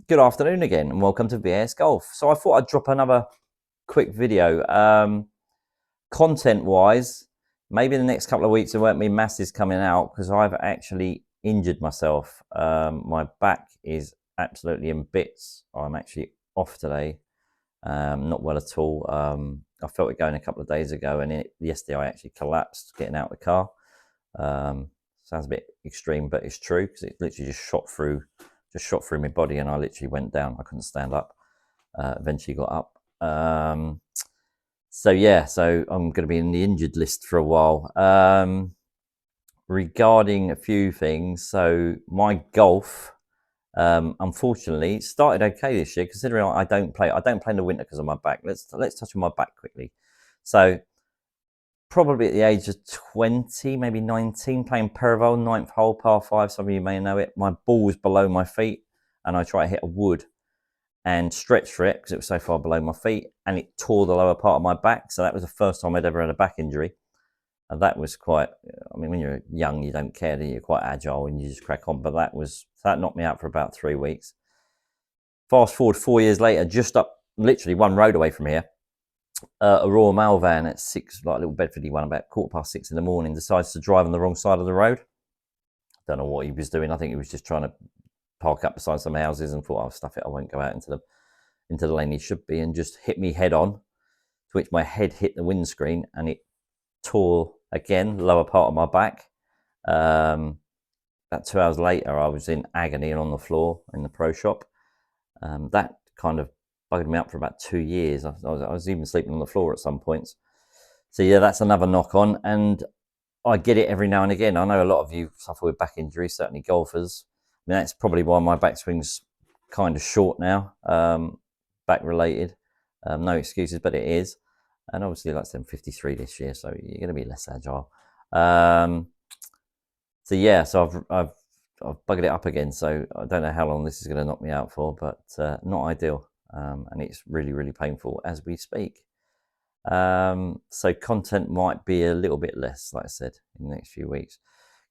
Good afternoon again, and welcome to VAS Golf. So I thought I'd drop another quick video. Content-wise, maybe in the next couple of weeks there won't be masses coming out because I've actually injured myself. My back is absolutely in bits. I'm actually off today, not well at all. I felt it going a couple of days ago, and yesterday I actually collapsed getting out of the car. Sounds a bit extreme, but it's true because it literally just shot through my body, and I literally went down. I couldn't stand up. Eventually got up. So I'm going to be in the injured list for a while. Regarding a few things, so my golf, unfortunately, started okay this year. Considering I don't play in the winter because of my back. Let's touch on my back quickly. So probably at the age of 20, maybe 19, playing Perivale, 9th hole, par 5. Some of you may know it. My ball was below my feet, and I tried to hit a wood and stretch for it because it was so far below my feet, and it tore the lower part of my back. So that was the first time I'd ever had a back injury. And that was quite, I mean, when you're young, you don't care, you're quite agile and you just crack on. But that knocked me out for about 3 weeks. Fast forward 4 years later, just up literally one road away from here, a Royal Mail van at 6, like a little Bedfordy one, about 6:15 in the morning, decides to drive on the wrong side of the road. Don't know what he was doing. I think he was just trying to park up beside some houses and thought, "Oh, stuff it, I won't go out into the lane he should be," and just hit me head on, to which my head hit the windscreen and it tore again, lower part of my back. About 2 hours later, I was in agony and on the floor in the pro shop. That kind of bugged me up for about 2 years. I was even sleeping on the floor at some points. So yeah, that's another knock on, and I get it every now and again. I know a lot of you suffer with back injuries, certainly golfers. I mean, that's probably why my backswing's kind of short now, back related. No excuses, but it is. And obviously, like I said, I'm 53 this year, so you're going to be less agile. So yeah, so I've buggered it up again. So I don't know how long this is going to knock me out for, but not ideal. And it's really, really painful as we speak. So content might be a little bit less, like I said, in the next few weeks.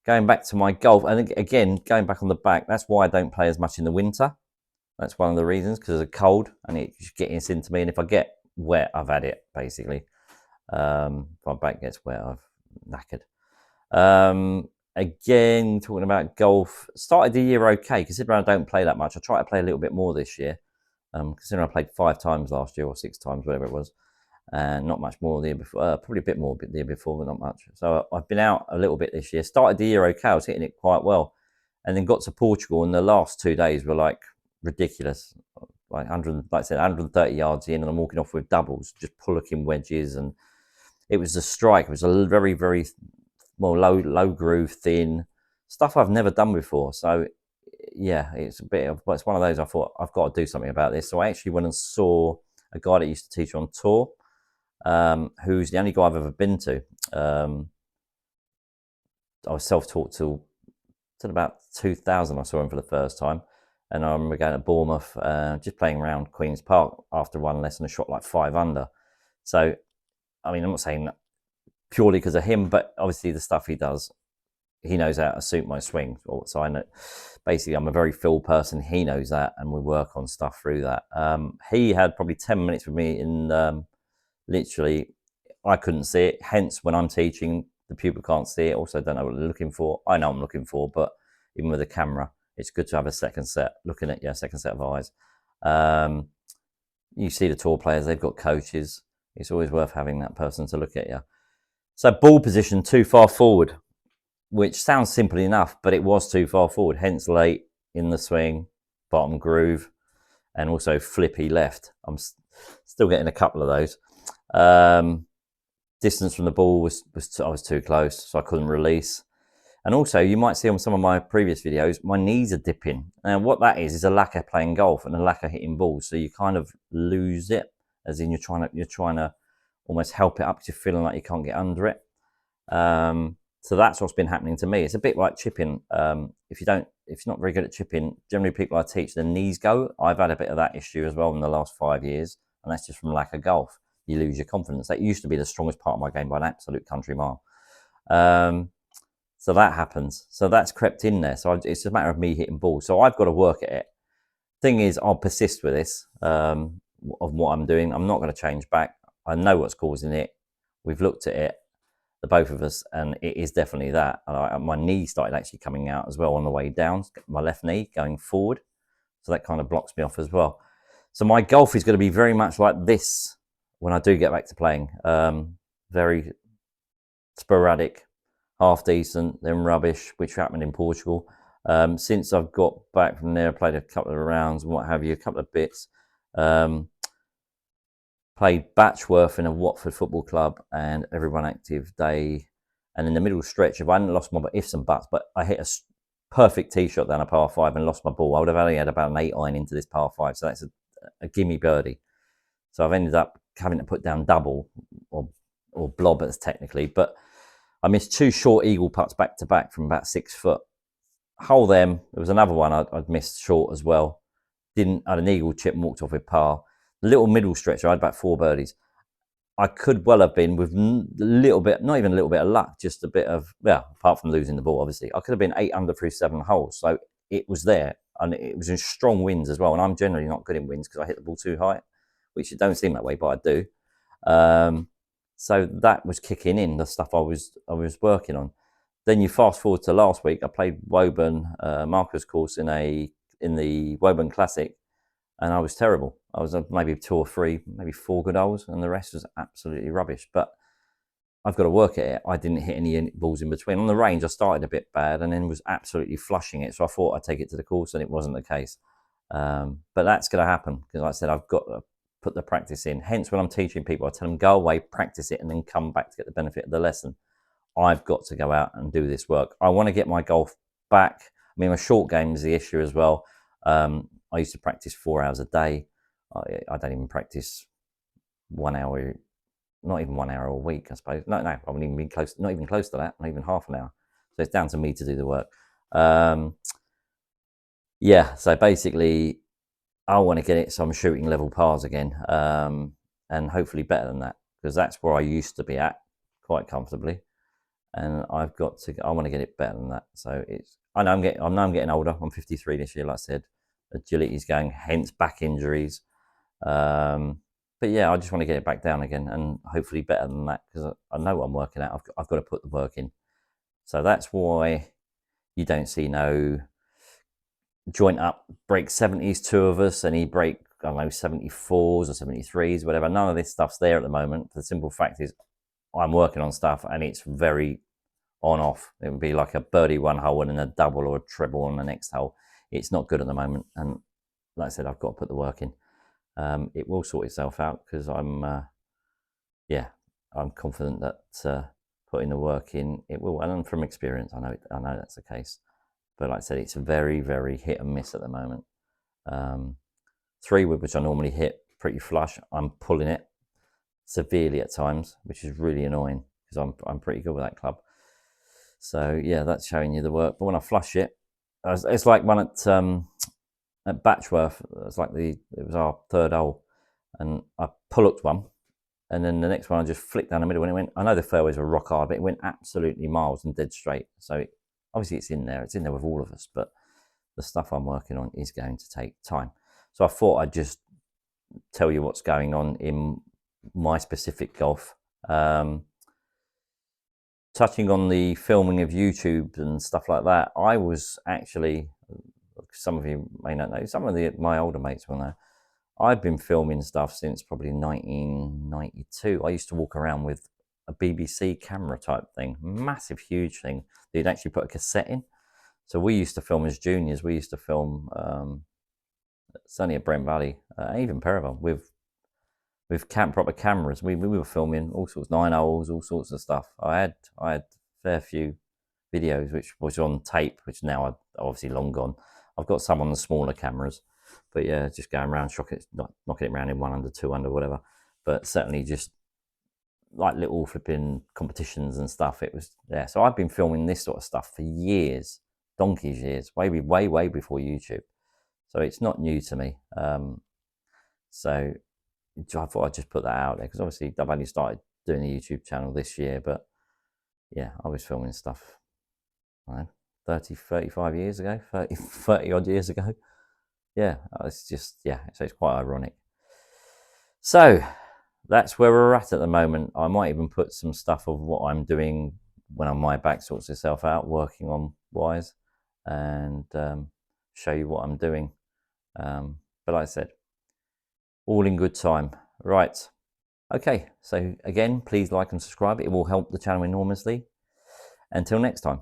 Going back to my golf, and again, going back on the back, that's why I don't play as much in the winter. That's one of the reasons, because of the cold, and it's getting into me. And if I get wet, I've had it, basically. If my back gets wet, I've knackered. Again, talking about golf, started the year okay, considering I don't play that much. I try to play a little bit more this year, considering I played 5 times last year, or 6 times, whatever it was. And not much more the year before, probably a bit more the year before, but not much. So I've been out a little bit this year. Started the year okay, I was hitting it quite well, and then got to Portugal, and the last 2 days were like ridiculous. Like 100, like I said, 130 yards in, and I'm walking off with doubles, just pull-looking wedges, and it was a strike. It was a very, very low groove, thin stuff I've never done before. So yeah, it's one of those. I thought I've got to do something about this. So I actually went and saw a guy that used to teach on tour. Who's the only guy I've ever been to. I was self-taught till about 2000. I saw him for the first time, and I remember going to Bournemouth, just playing around Queen's Park after one lesson. I shot like 5 under. So, I mean, I'm not saying that purely because of him, but obviously the stuff he does, he knows how to suit my swing. So I know, basically, I'm a very feel person. He knows that, and we work on stuff through that. He had probably 10 minutes with me in. Literally, I couldn't see it. Hence, when I'm teaching, the pupil can't see it. Also, don't know what they're looking for. I know I'm looking for, but even with a camera, it's good to have a second set, looking at your second set of eyes. You see the tour players, they've got coaches. It's always worth having that person to look at you. So ball position too far forward, which sounds simple enough, but it was too far forward. Hence late in the swing, bottom groove, and also flippy left. I'm still getting a couple of those. Distance from the ball I was too close, so I couldn't release. And also, you might see on some of my previous videos, my knees are dipping. And what that is a lack of playing golf and a lack of hitting balls. So you kind of lose it, as in you're trying to almost help it up because you're feeling like you can't get under it. So that's what's been happening to me. It's a bit like chipping. If you're not very good at chipping, generally people I teach, their knees go. I've had a bit of that issue as well in the last 5 years, and that's just from lack of golf. You lose your confidence. That used to be the strongest part of my game by an absolute country mile. So that happens. So that's crept in there. So it's a matter of me hitting balls. So I've got to work at it. Thing is, I'll persist with this of what I'm doing. I'm not going to change back. I know what's causing it. We've looked at it, the both of us, and it is definitely that. My knee started actually coming out as well on the way down, my left knee going forward. So that kind of blocks me off as well. So my golf is going to be very much like this when I do get back to playing. Very sporadic, half decent, then rubbish, which happened in Portugal. Since I've got back from there, I played a couple of rounds and what have you, a couple of bits. Played Batchworth in a Watford football club and Everyone Active Day. And in the middle stretch, if I hadn't lost my ifs and buts, but I hit a perfect tee shot down a par 5 and lost my ball, I would have only had about an 8 iron into this par 5. So that's a gimme birdie. So I've ended up having to put down double or blob as technically, but I missed 2 short eagle putts back to back from about 6 foot. Hole them. There was another one I'd missed short as well. I had an eagle chip and walked off with par. The little middle stretch, I had about 4 birdies. I could well have been with a little bit, not even a little bit of luck, just a bit of, well, apart from losing the ball, obviously. I could have been 8 under through 7 holes. So it was there. And it was in strong winds as well. And I'm generally not good in winds because I hit the ball too high, which it don't seem that way, but I do. So that was kicking in, the stuff I was working on. Then you fast forward to last week. I played Woburn Marcus course in the Woburn Classic, and I was terrible. I was maybe 2 or 3, maybe 4 good holes, and the rest was absolutely rubbish. But I've got to work at it. I didn't hit any balls in between. On the range, I started a bit bad and then was absolutely flushing it. So I thought I'd take it to the course, and it wasn't the case. But that's going to happen because, like I said, I've got to put the practice in. Hence, when I'm teaching people, I tell them, go away, practice it, and then come back to get the benefit of the lesson. I've got to go out and do this work. I want to get my golf back. I mean, my short game is the issue as well. I used to practice 4 hours a day. I don't even practice 1 hour, not even 1 hour a week, I suppose. No, I wouldn't even be close, not even close to that, not even half an hour. So it's down to me to do the work. Yeah, so basically, I want to get it so I'm shooting level pars again, and hopefully better than that, because that's where I used to be at quite comfortably. And I want to get it better than that. So I know I'm getting older. I'm 53 this year, like I said. Agility's going, hence back injuries. But yeah, I just want to get it back down again, and hopefully better than that, because I know what I'm working at. I've got to put the work in. So that's why you don't see no joint up break 70s, 2 of us, and he break, I don't know, 74s or 73s, whatever. None of this stuff's there at the moment. The simple fact is I'm working on stuff and it's very on off. It would be like a birdie 1 hole and then a double or a treble on the next hole. It's not good at the moment, and like I said, I've got to put the work in. It will sort itself out because I'm confident that putting the work in, it will. And from experience, I know that's the case. But like I said, it's very, very hit and miss at the moment. 3-wood, which I normally hit pretty flush, I'm pulling it severely at times, which is really annoying because I'm pretty good with that club. So yeah, that's showing you the work. But when I flush it, it's like one at Batchworth. It was our 3rd hole, and I pull-uped one, and then the next one I just flicked down the middle, and it went. I know the fairways were rock hard, but it went absolutely miles and dead straight. So obviously it's in there. It's in there with all of us, but the stuff I'm working on is going to take time. So I thought I'd just tell you what's going on in my specific golf. Touching on the filming of YouTube and stuff like that, I was actually, some of you may not know, some of my older mates will know, I've been filming stuff since probably 1992. I used to walk around with a BBC camera type thing, massive, huge thing. They'd actually put a cassette in. So we used to film as juniors. We used to film certainly at Brent Valley, even Perivale, with proper cameras. We were filming all sorts, 9 holes, all sorts of stuff. I had a fair few videos which was on tape, which now are obviously long gone. I've got some on the smaller cameras, but yeah, just going around, knocking it around in 1 under, 2 under, whatever. But certainly just like little flipping competitions and stuff. It was, yeah. So I've been filming this sort of stuff for years, donkey's years, way before YouTube. So it's not new to me. So I thought I'd just put that out there because obviously I've only started doing a YouTube channel this year, but yeah, I was filming stuff, I don't know, 35 years ago, 30 odd years ago. yeah, it's just, yeah, so it's quite ironic. So that's where we're at the moment. I might even put some stuff of what I'm doing when my back sorts itself out, working on wires, and show you what I'm doing. But like I said, all in good time. Right. Okay. So again, please like and subscribe. It will help the channel enormously. Until next time.